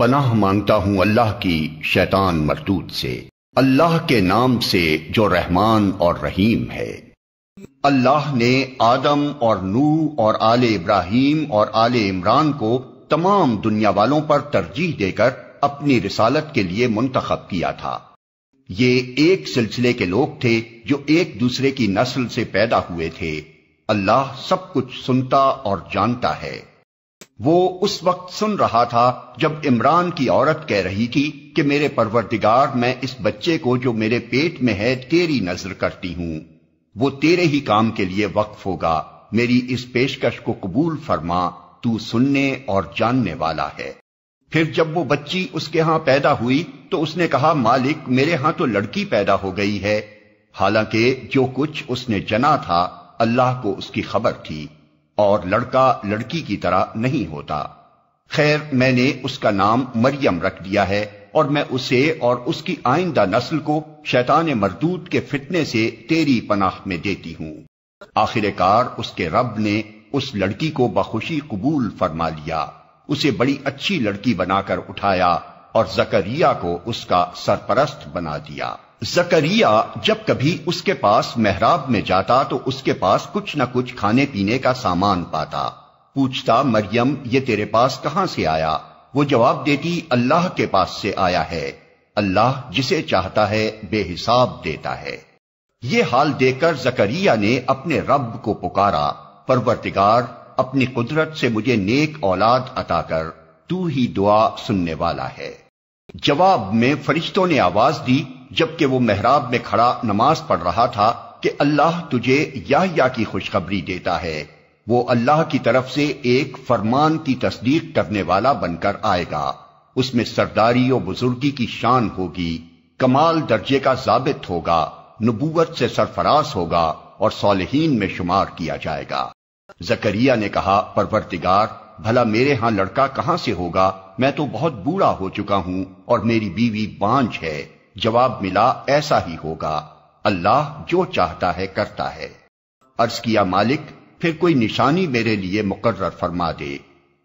پناہ مانگتا ہوں اللہ کی شیطان مردود سے، اللہ کے نام سے جو رحمان اور رحیم ہے۔ اللہ نے آدم اور نوح اور آل ابراہیم اور آل عمران کو تمام دنیا والوں پر ترجیح دے کر اپنی رسالت کے لیے منتخب کیا تھا۔ یہ ایک سلسلے کے لوگ تھے جو ایک دوسرے کی نسل سے پیدا ہوئے تھے۔ اللہ سب کچھ سنتا اور جانتا ہے۔ وہ اس وقت سن رہا تھا جب عمران کی عورت کہہ رہی تھی کہ میرے پروردگار، میں اس بچے کو جو میرے پیٹ میں ہے تیری نذر کرتی ہوں، وہ تیرے ہی کام کے لیے وقف ہوگا، میری اس پیشکش کو قبول فرما، تو سننے اور جاننے والا ہے۔ پھر جب وہ بچی اس کے ہاں پیدا ہوئی تو اس نے کہا، مالک میرے ہاں تو لڑکی پیدا ہو گئی ہے، حالانکہ جو کچھ اس نے جنا تھا اللہ کو اس کی خبر تھی، اور لڑکا لڑکی کی طرح نہیں ہوتا۔ خیر، میں نے اس کا نام مریم رکھ دیا ہے، اور میں اسے اور اس کی آئندہ نسل کو شیطان مردود کے فتنے سے تیری پناہ میں دیتی ہوں۔ آخر کار اس کے رب نے اس لڑکی کو بخوشی قبول فرما لیا، اسے بڑی اچھی لڑکی بنا کر اٹھایا اور زکریا کو اس کا سرپرست بنا دیا۔ زکریا جب کبھی اس کے پاس محراب میں جاتا تو اس کے پاس کچھ نہ کچھ کھانے پینے کا سامان پاتا۔ پوچھتا، مریم یہ تیرے پاس کہاں سے آیا؟ وہ جواب دیتی، اللہ کے پاس سے آیا ہے، اللہ جسے چاہتا ہے بے حساب دیتا ہے۔ یہ حال دیکھ کر زکریا نے اپنے رب کو پکارا، پروردگار اپنی قدرت سے مجھے نیک اولاد عطا کر، تو ہی دعا سننے والا ہے۔ جواب میں فرشتوں نے آواز دی جبکہ وہ محراب میں کھڑا نماز پڑھ رہا تھا کہ اللہ تجھے یحییٰ کی خوشخبری دیتا ہے، وہ اللہ کی طرف سے ایک فرمان کی تصدیق کرنے والا بن کر آئے گا، اس میں سرداری و بزرگی کی شان ہوگی، کمال درجے کا ضابط ہوگا، نبوت سے سرفراز ہوگا اور صالحین میں شمار کیا جائے گا۔ زکریا نے کہا، پروردگار بھلا میرے ہاں لڑکا کہاں سے ہوگا؟ میں تو بہت بوڑھا ہو چکا ہوں اور میری بیوی بانجھ ہے۔ جواب ملا، ایسا ہی ہوگا، اللہ جو چاہتا ہے کرتا ہے۔ عرض کیا، مالک پھر کوئی نشانی میرے لیے مقرر فرما دے۔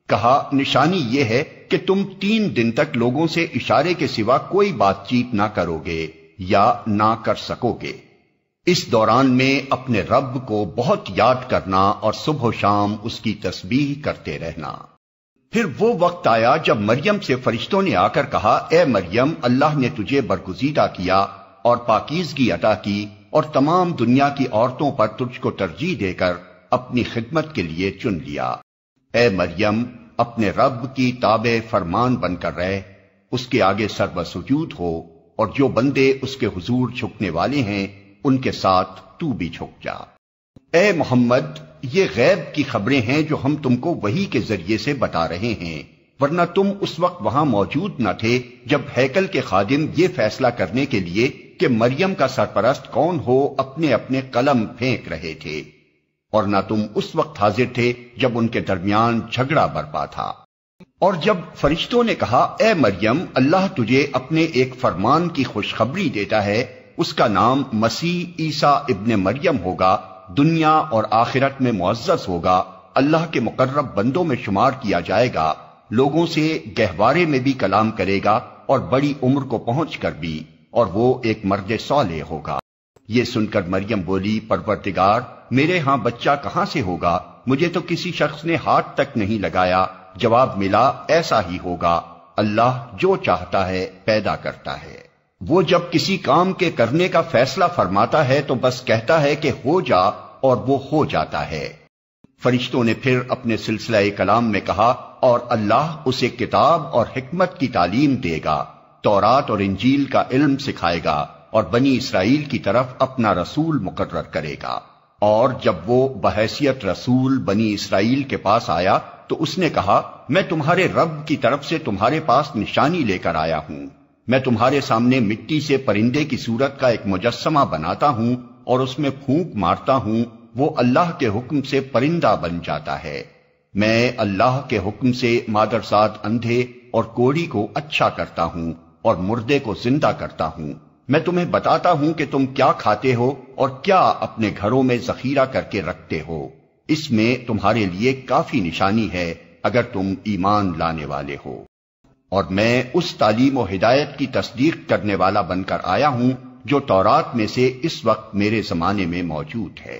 کہا، نشانی یہ ہے کہ تم 3 دن تک لوگوں سے اشارے کے سوا کوئی بات چیت نہ کرو گے یا نہ کر سکو گے۔ اس دوران میں اپنے رب کو بہت یاد کرنا اور صبح و شام اس کی تسبیح کرتے رہنا۔ پھر وہ وقت آیا جب مریم سے فرشتوں نے آ کر کہا، اے مریم اللہ نے تجھے برگزیدہ کیا اور پاکیزگی عطا کی اور تمام دنیا کی عورتوں پر تجھ کو ترجیح دے کر اپنی خدمت کے لیے چن لیا۔ اے مریم اپنے رب کی تابع فرمان بن کر رہ، اس کے آگے سر سجود ہو، اور جو بندے اس کے حضور جھکنے والے ہیں ان کے ساتھ تو بھی جھک جا۔ اے محمد یہ غیب کی خبریں ہیں جو ہم تم کو وحی کے ذریعے سے بتا رہے ہیں، ورنہ تم اس وقت وہاں موجود نہ تھے جب ہیکل کے خادم یہ فیصلہ کرنے کے لیے کہ مریم کا سرپرست کون ہو اپنے اپنے قلم پھینک رہے تھے، اور نہ تم اس وقت حاضر تھے جب ان کے درمیان جھگڑا برپا تھا۔ اور جب فرشتوں نے کہا، اے مریم اللہ تجھے اپنے ایک فرمان کی خوشخبری دیتا ہے، اس کا نام مسیح عیسیٰ ابن مریم ہوگا، دنیا اور آخرت میں معزز ہوگا، اللہ کے مقرب بندوں میں شمار کیا جائے گا، لوگوں سے گہوارے میں بھی کلام کرے گا اور بڑی عمر کو پہنچ کر بھی، اور وہ ایک مرد صالح ہوگا۔ یہ سن کر مریم بولی، پروردگار میرے ہاں بچہ کہاں سے ہوگا؟ مجھے تو کسی شخص نے ہاتھ تک نہیں لگایا۔ جواب ملا، ایسا ہی ہوگا، اللہ جو چاہتا ہے پیدا کرتا ہے۔ وہ جب کسی کام کے کرنے کا فیصلہ فرماتا ہے تو بس کہتا ہے کہ ہو جا، اور وہ ہو جاتا ہے۔ فرشتوں نے پھر اپنے سلسلہ کلام میں کہا، اور اللہ اسے کتاب اور حکمت کی تعلیم دے گا، تورات اور انجیل کا علم سکھائے گا، اور بنی اسرائیل کی طرف اپنا رسول مقرر کرے گا۔ اور جب وہ بحیثیت رسول بنی اسرائیل کے پاس آیا تو اس نے کہا، میں تمہارے رب کی طرف سے تمہارے پاس نشانی لے کر آیا ہوں۔ میں تمہارے سامنے مٹی سے پرندے کی صورت کا ایک مجسمہ بناتا ہوں اور اس میں پھونک مارتا ہوں، وہ اللہ کے حکم سے پرندہ بن جاتا ہے۔ میں اللہ کے حکم سے مادرزاد اندھے اور کوڑی کو اچھا کرتا ہوں اور مردے کو زندہ کرتا ہوں۔ میں تمہیں بتاتا ہوں کہ تم کیا کھاتے ہو اور کیا اپنے گھروں میں ذخیرہ کر کے رکھتے ہو، اس میں تمہارے لیے کافی نشانی ہے اگر تم ایمان لانے والے ہو۔ اور میں اس تعلیم و ہدایت کی تصدیق کرنے والا بن کر آیا ہوں جو تورات میں سے اس وقت میرے زمانے میں موجود ہے،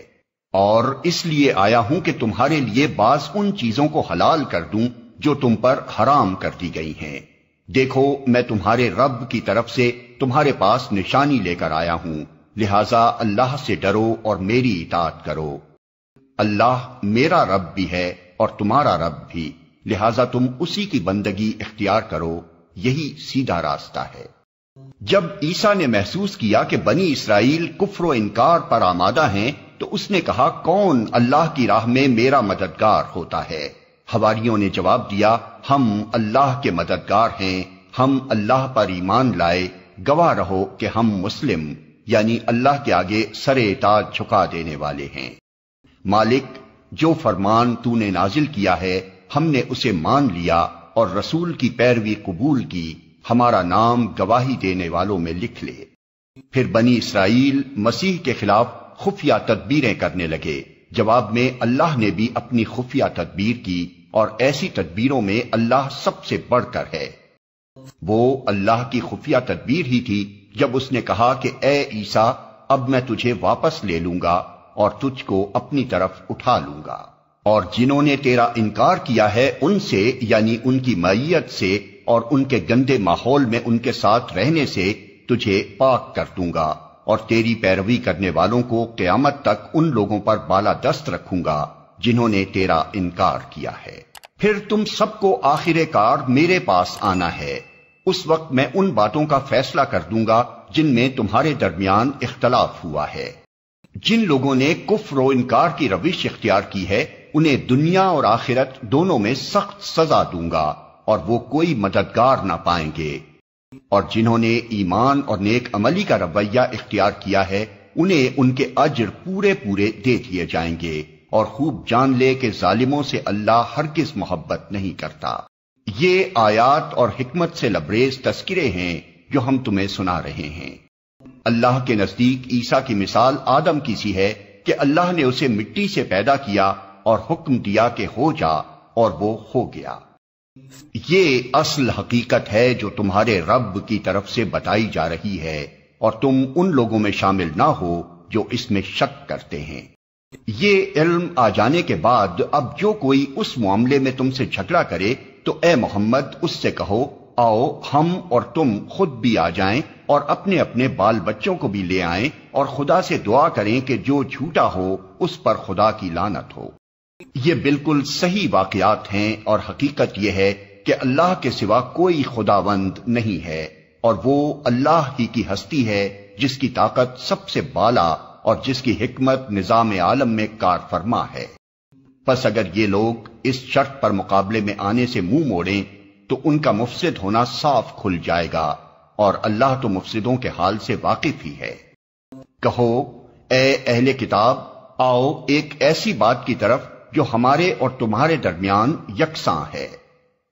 اور اس لیے آیا ہوں کہ تمہارے لیے بعض ان چیزوں کو حلال کر دوں جو تم پر حرام کر دی گئی ہیں۔ دیکھو، میں تمہارے رب کی طرف سے تمہارے پاس نشانی لے کر آیا ہوں، لہذا اللہ سے ڈرو اور میری اطاعت کرو۔ اللہ میرا رب بھی ہے اور تمہارا رب بھی، لہذا تم اسی کی بندگی اختیار کرو، یہی سیدھا راستہ ہے۔ جب عیسیٰ نے محسوس کیا کہ بنی اسرائیل کفر و انکار پر آمادہ ہیں تو اس نے کہا، کون اللہ کی راہ میں میرا مددگار ہوتا ہے؟ حواریوں نے جواب دیا، ہم اللہ کے مددگار ہیں، ہم اللہ پر ایمان لائے، گواہ رہو کہ ہم مسلم یعنی اللہ کے آگے سر اطاعت جھکا دینے والے ہیں۔ مالک، جو فرمان تو نے نازل کیا ہے ہم نے اسے مان لیا اور رسول کی پیروی قبول کی، ہمارا نام گواہی دینے والوں میں لکھ لے۔ پھر بنی اسرائیل مسیح کے خلاف خفیہ تدبیریں کرنے لگے۔ جواب میں اللہ نے بھی اپنی خفیہ تدبیر کی، اور ایسی تدبیروں میں اللہ سب سے بڑھ کر ہے۔ وہ اللہ کی خفیہ تدبیر ہی تھی جب اس نے کہا کہ اے عیسیٰ، اب میں تجھے واپس لے لوں گا اور تجھ کو اپنی طرف اٹھا لوں گا، اور جنہوں نے تیرا انکار کیا ہے ان سے یعنی ان کی معیت سے اور ان کے گندے ماحول میں ان کے ساتھ رہنے سے تجھے پاک کر دوں گا، اور تیری پیروی کرنے والوں کو قیامت تک ان لوگوں پر بالا دست رکھوں گا جنہوں نے تیرا انکار کیا ہے۔ پھر تم سب کو آخر کار میرے پاس آنا ہے، اس وقت میں ان باتوں کا فیصلہ کر دوں گا جن میں تمہارے درمیان اختلاف ہوا ہے۔ جن لوگوں نے کفر و انکار کی روش اختیار کی ہے انہیں دنیا اور آخرت دونوں میں سخت سزا دوں گا، اور وہ کوئی مددگار نہ پائیں گے۔ اور جنہوں نے ایمان اور نیک عملی کا رویہ اختیار کیا ہے انہیں ان کے اجر پورے پورے دے دیے جائیں گے، اور خوب جان لے کہ ظالموں سے اللہ ہرگز محبت نہیں کرتا۔ یہ آیات اور حکمت سے لبریز تذکرے ہیں جو ہم تمہیں سنا رہے ہیں۔ اللہ کے نزدیک عیسیٰ کی مثال آدم کی سی ہے کہ اللہ نے اسے مٹی سے پیدا کیا اور حکم دیا کہ ہو جا، اور وہ ہو گیا۔ یہ اصل حقیقت ہے جو تمہارے رب کی طرف سے بتائی جا رہی ہے، اور تم ان لوگوں میں شامل نہ ہو جو اس میں شک کرتے ہیں۔ یہ علم آ جانے کے بعد اب جو کوئی اس معاملے میں تم سے جھگڑا کرے تو اے محمد اس سے کہو، آؤ ہم اور تم خود بھی آ جائیں اور اپنے اپنے بال بچوں کو بھی لے آئیں، اور خدا سے دعا کریں کہ جو جھوٹا ہو اس پر خدا کی لعنت ہو۔ یہ بالکل صحیح واقعات ہیں، اور حقیقت یہ ہے کہ اللہ کے سوا کوئی خداوند نہیں ہے، اور وہ اللہ ہی کی ہستی ہے جس کی طاقت سب سے بالا اور جس کی حکمت نظام عالم میں کار فرما ہے۔ پس اگر یہ لوگ اس شرط پر مقابلے میں آنے سے منہ موڑیں تو ان کا مفسد ہونا صاف کھل جائے گا، اور اللہ تو مفسدوں کے حال سے واقف ہی ہے۔ کہو، اے اہل کتاب، آؤ ایک ایسی بات کی طرف جو ہمارے اور تمہارے درمیان یکساں ہے،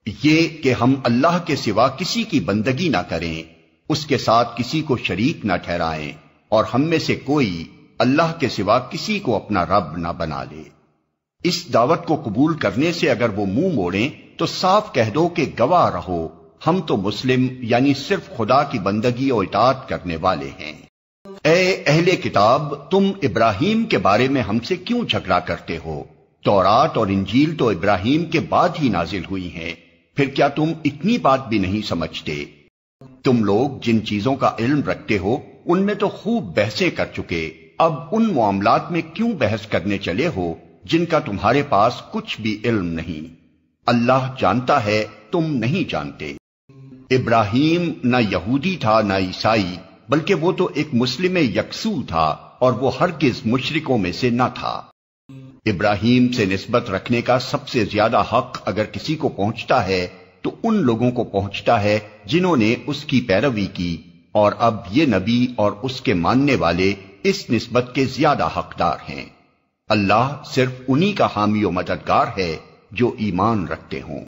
یہ کہ ہم اللہ کے سوا کسی کی بندگی نہ کریں، اس کے ساتھ کسی کو شریک نہ ٹھہرائیں، اور ہم میں سے کوئی اللہ کے سوا کسی کو اپنا رب نہ بنا لے۔ اس دعوت کو قبول کرنے سے اگر وہ منہ موڑیں تو صاف کہہ دو کہ گواہ رہو، ہم تو مسلم یعنی صرف خدا کی بندگی و اطاعت کرنے والے ہیں۔ اے اہل کتاب، تم ابراہیم کے بارے میں ہم سے کیوں جھگڑا کرتے ہو؟ تورات اور انجیل تو ابراہیم کے بعد ہی نازل ہوئی ہیں، پھر کیا تم اتنی بات بھی نہیں سمجھتے؟ تم لوگ جن چیزوں کا علم رکھتے ہو ان میں تو خوب بحثیں کر چکے، اب ان معاملات میں کیوں بحث کرنے چلے ہو جن کا تمہارے پاس کچھ بھی علم نہیں؟ اللہ جانتا ہے، تم نہیں جانتے۔ ابراہیم نہ یہودی تھا نہ عیسائی، بلکہ وہ تو ایک مسلم یکسو تھا، اور وہ ہرگز مشرکوں میں سے نہ تھا۔ ابراہیم سے نسبت رکھنے کا سب سے زیادہ حق اگر کسی کو پہنچتا ہے تو ان لوگوں کو پہنچتا ہے جنہوں نے اس کی پیروی کی، اور اب یہ نبی اور اس کے ماننے والے اس نسبت کے زیادہ حقدار ہیں۔ اللہ صرف انہی کا حامی و مددگار ہے جو ایمان رکھتے ہوں۔